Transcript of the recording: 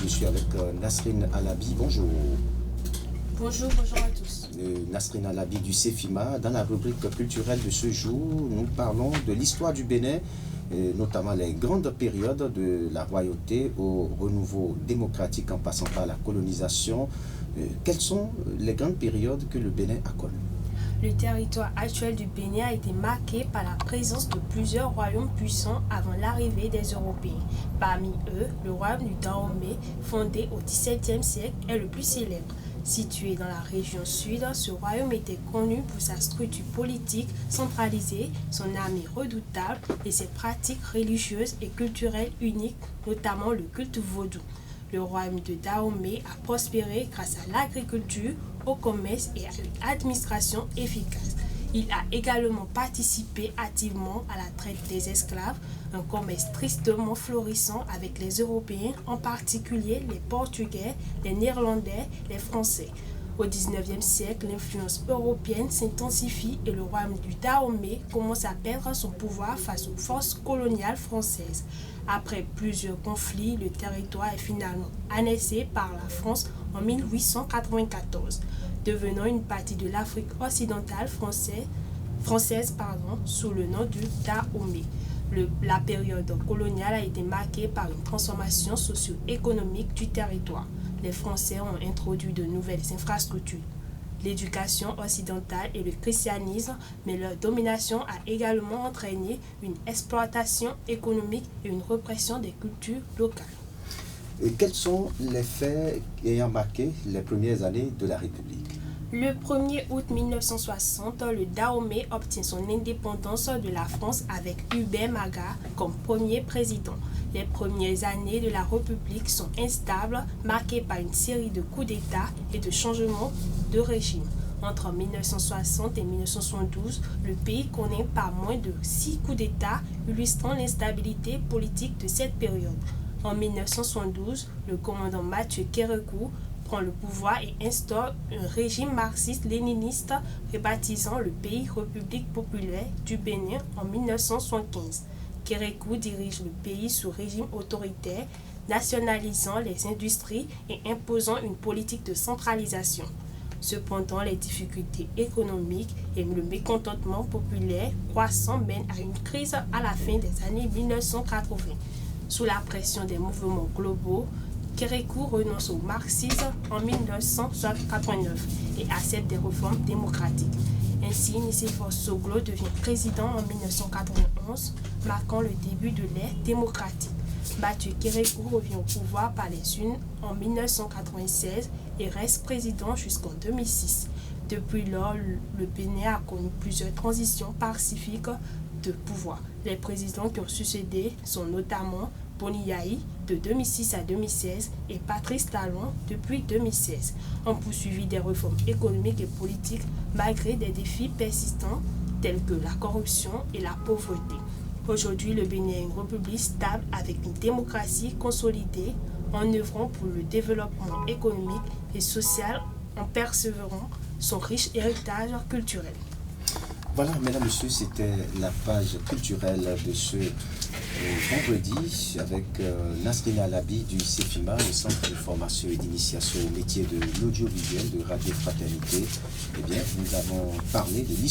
Je suis avec Nasrine Alabi. Bonjour. Bonjour à tous. Nasrine Alabi du CEFIMA. Dans la rubrique culturelle de ce jour, nous parlons de l'histoire du Bénin, notamment les grandes périodes de la royauté au renouveau démocratique en passant par la colonisation. Quelles sont les grandes périodes que le Bénin a connues? Le territoire actuel du Bénin a été marqué par la présence de plusieurs royaumes puissants avant l'arrivée des Européens. Parmi eux, le royaume du Dahomey, fondé au XVIIe siècle, est le plus célèbre. Situé dans la région sud, ce royaume était connu pour sa structure politique centralisée, son armée redoutable et ses pratiques religieuses et culturelles uniques, notamment le culte vaudou. Le royaume de Dahomey a prospéré grâce à l'agriculture, au commerce et à une administration efficace. Il a également participé activement à la traite des esclaves, un commerce tristement florissant avec les Européens, en particulier les Portugais, les Néerlandais, les Français. Au XIXe siècle, l'influence européenne s'intensifie et le royaume du Dahomey commence à perdre son pouvoir face aux forces coloniales françaises. Après plusieurs conflits, le territoire est finalement annexé par la France en 1894, devenant une partie de l'Afrique occidentale française sous le nom du Dahomey. La période coloniale a été marquée par une transformation socio-économique du territoire. Les Français ont introduit de nouvelles infrastructures, l'éducation occidentale et le christianisme, mais leur domination a également entraîné une exploitation économique et une répression des cultures locales. Et quels sont les faits ayant marqué les premières années de la République? Le 1er août 1960, le Dahomey obtient son indépendance de la France avec Hubert Maga comme premier président. Les premières années de la République sont instables, marquées par une série de coups d'État et de changements de régime. Entre 1960 et 1972, le pays connaît pas moins de 6 coups d'État, illustrant l'instabilité politique de cette période. En 1972, le commandant Mathieu Kérékou prend le pouvoir et instaure un régime marxiste-léniniste rebaptisant le pays République populaire du Bénin en 1975. Kérékou dirige le pays sous régime autoritaire, nationalisant les industries et imposant une politique de centralisation. Cependant, les difficultés économiques et le mécontentement populaire croissant mènent à une crise à la fin des années 1980. Sous la pression des mouvements globaux, Kérékou renonce au marxisme en 1989 et accepte des réformes démocratiques. Ainsi, Nicéphore Soglo devient président en 1991, marquant le début de l'ère démocratique. Mathieu Kérékou revient au pouvoir par les urnes en 1996 et reste président jusqu'en 2006. Depuis lors, le Bénin a connu plusieurs transitions pacifiques de pouvoir. Les présidents qui ont succédé sont notamment Boni Yayi de 2006 à 2016 et Patrice Talon depuis 2016. On poursuivi des réformes économiques et politiques malgré des défis persistants tels que la corruption et la pauvreté. Aujourd'hui, le Bénin est une république stable avec une démocratie consolidée en œuvrant pour le développement économique et social en persévérant son riche héritage culturel. Voilà, mesdames, messieurs, c'était la page culturelle de ce vendredi avec Nasrine Alabi du CEFIMA, le Centre de formation et d'initiation au métier de l'audiovisuel de Radio Fraternité. Eh bien, nous avons parlé de l'histoire